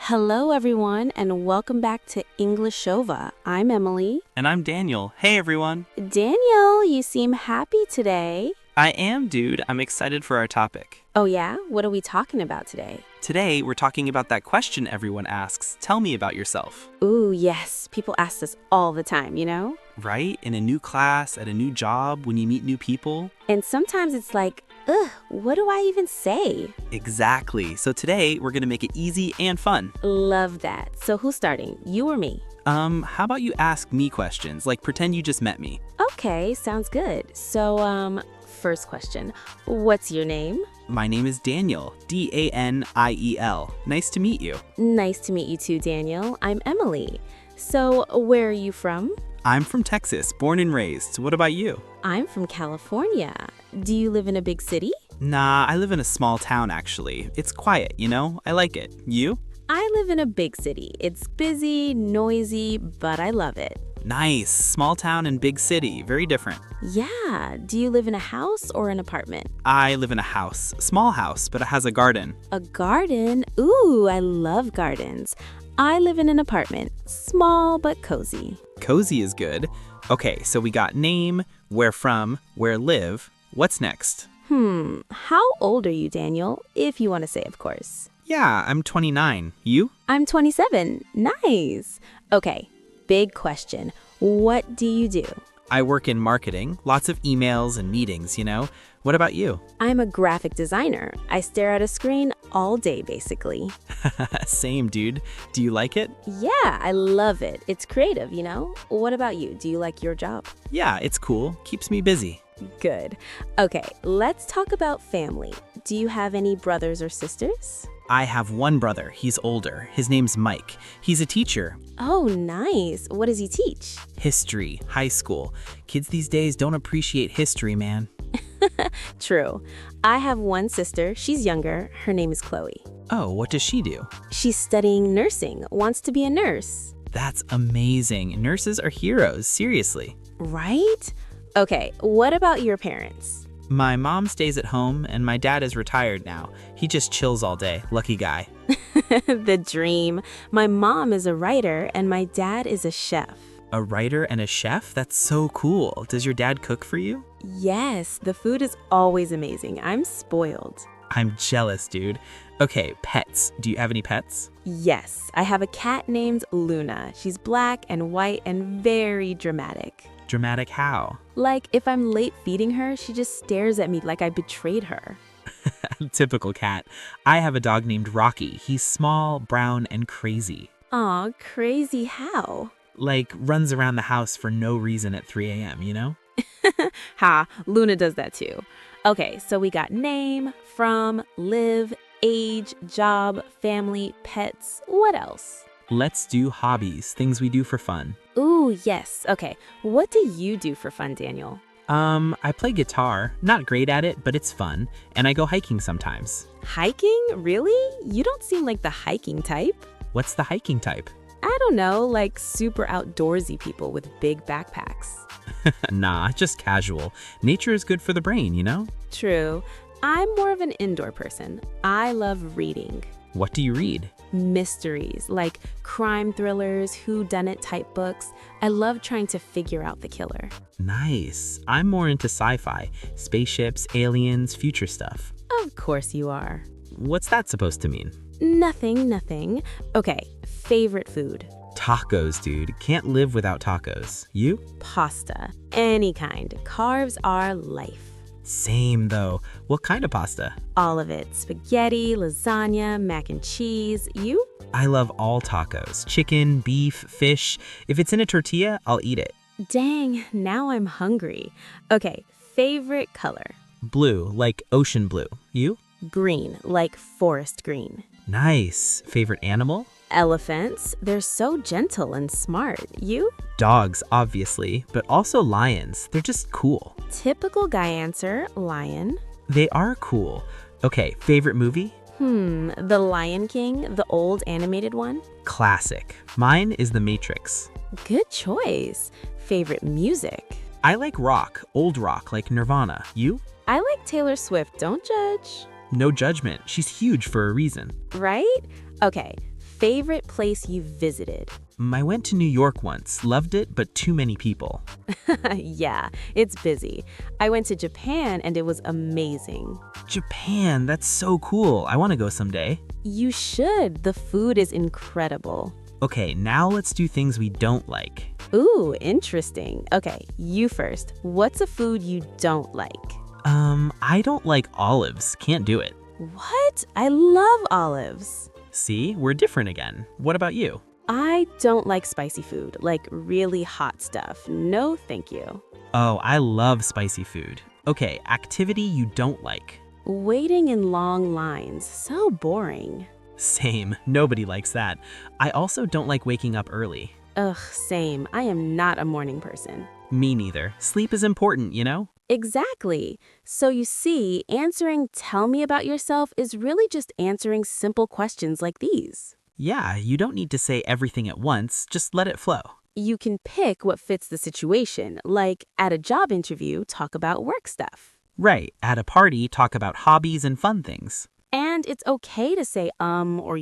Hello, everyone, and welcome back to Englishova. I'm Emily. And I'm Daniel. Hey, everyone. Daniel, you seem happy today. I am, dude. I'm excited for our topic. Oh, yeah? What are we talking about today? Today, we're talking about that question everyone asks. Tell me about yourself. Ooh, yes. People ask this all the time, you know? Right? In a new class, at a new job, when you meet new people. And sometimes it's like, ugh, what do I even say? Exactly. So today, we're going to make it easy and fun. Love that. So who's starting? You or me? How about you ask me questions? Like pretend you just met me. Okay, sounds good. So, first question. What's your name? My name is Daniel. Daniel. Nice to meet you. Nice to meet you too, Daniel. I'm Emily. So, where are you from? I'm from Texas, born and raised. What about you? I'm from California. Do you live in a big city? Nah, I live in a small town, actually. It's quiet, you know? I like it. You? I live in a big city. It's busy, noisy, but I love it. Nice. Small town and big city. Very different. Yeah. Do you live in a house or an apartment? I live in a house. Small house, but it has a garden. A garden? Ooh, I love gardens. I live in an apartment. Small but cozy. Cozy is good. Okay, so we got name, where from, where live. What's next? How old are you, Daniel? If you want to say, of course. Yeah, I'm 29. You? I'm 27. Nice. Okay, big question. What do you do? I work in marketing. Lots of emails and meetings, you know? What about you? I'm a graphic designer. I stare at a screen all day, basically. Same, dude. Do you like it? Yeah, I love it. It's creative, you know? What about you? Do you like your job? Yeah, it's cool. Keeps me busy. Good. Okay, let's talk about family. Do you have any brothers or sisters? I have one brother. He's older. His name's Mike. He's a teacher. Oh, nice. What does he teach? History, high school. Kids these days don't appreciate history, man. True. I have one sister. She's younger. Her name is Chloe. Oh, what does she do? She's studying nursing, wants to be a nurse. That's amazing. Nurses are heroes, seriously. Right? Okay, what about your parents? My mom stays at home, and my dad is retired now. He just chills all day. Lucky guy. The dream. My mom is a writer, and my dad is a chef. A writer and a chef? That's so cool. Does your dad cook for you? Yes, the food is always amazing. I'm spoiled. I'm jealous, dude. Okay, pets. Do you have any pets? Yes, I have a cat named Luna. She's black and white and very dramatic. Dramatic how? Like, if I'm late feeding her, she just stares at me like I betrayed her. Typical cat. I have a dog named Rocky. He's small, brown, and crazy. Aw, crazy how? Like, runs around the house for no reason at 3 a.m., you know? Ha, Luna does that too. Okay, so we got name, from, live, age, job, family, pets. What else? Let's do hobbies, things we do for fun. Ooh, yes. Okay, what do you do for fun, Daniel? I play guitar. Not great at it, but it's fun. And I go hiking sometimes. Hiking? Really? You don't seem like the hiking type. What's the hiking type? I don't know, like super outdoorsy people with big backpacks. Nah, just casual. Nature is good for the brain, you know? True. I'm more of an indoor person. I love reading. What do you read? Mysteries, like crime thrillers, whodunit type books. I love trying to figure out the killer. Nice. I'm more into sci-fi. Spaceships, aliens, future stuff. Of course you are. What's that supposed to mean? Nothing. Okay, favorite food? Tacos, dude. Can't live without tacos. You? Pasta. Any kind. Carbs are life. Same, though. What kind of pasta? All of it. Spaghetti, lasagna, mac and cheese. You? I love all tacos. Chicken, beef, fish. If it's in a tortilla, I'll eat it. Dang, now I'm hungry. Okay, favorite color? Blue, like ocean blue. You? Green, like forest green. Nice. Favorite animal? Elephants. They're so gentle and smart. You? Dogs, obviously, but also lions. They're just cool. Typical guy answer, lion. They are cool. Okay, favorite movie? The Lion King, the old animated one? Classic. Mine is The Matrix. Good choice. Favorite music? I like rock, old rock like Nirvana. You? I like Taylor Swift, don't judge. No judgment. She's huge for a reason. Right? Okay, Favorite place you visited? I went to New York once, loved it, but too many people. Yeah, it's busy. I went to Japan and it was amazing. Japan, that's so cool. I want to go someday. You should. The food is incredible. Okay, now let's do things we don't like. Ooh, interesting. Okay, you first. What's a food you don't like? I don't like olives. Can't do it. What? I love olives. See, we're different again. What about you? I don't like spicy food, like really hot stuff. No, thank you. Oh, I love spicy food. Okay, activity you don't like. Waiting in long lines. So boring. Same, nobody likes that. I also don't like waking up early. Ugh, same. I am not a morning person. Me neither. Sleep is important, you know? Exactly. So you see, answering "tell me about yourself" is really just answering simple questions like these. Yeah, you don't need to say everything at once, just let it flow. You can pick what fits the situation, like at a job interview, talk about work stuff. Right, at a party, talk about hobbies and fun things. And it's okay to say or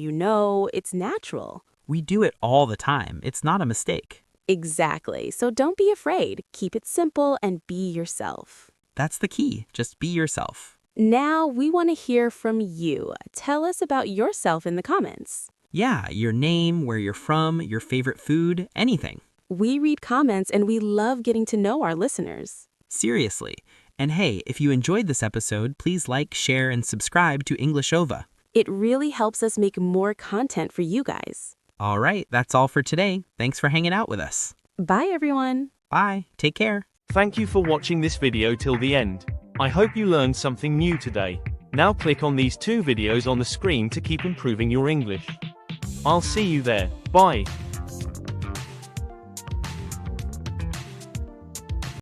it's natural. We do it all the time. It's not a mistake. Exactly. So don't be afraid. Keep it simple and be yourself. That's the key. Just be yourself. Now we want to hear from you. Tell us about yourself in the comments. Yeah, your name, where you're from, your favorite food, anything. We read comments and we love getting to know our listeners. Seriously. And hey, if you enjoyed this episode, please like, share, and subscribe to Englishova. It really helps us make more content for you guys. All right, that's all for today. Thanks for hanging out with us. Bye, everyone. Bye. Take care. Thank you for watching this video till the end. I hope you learned something new today. Now click on these 2 videos on the screen to keep improving your English. I'll see you there. Bye.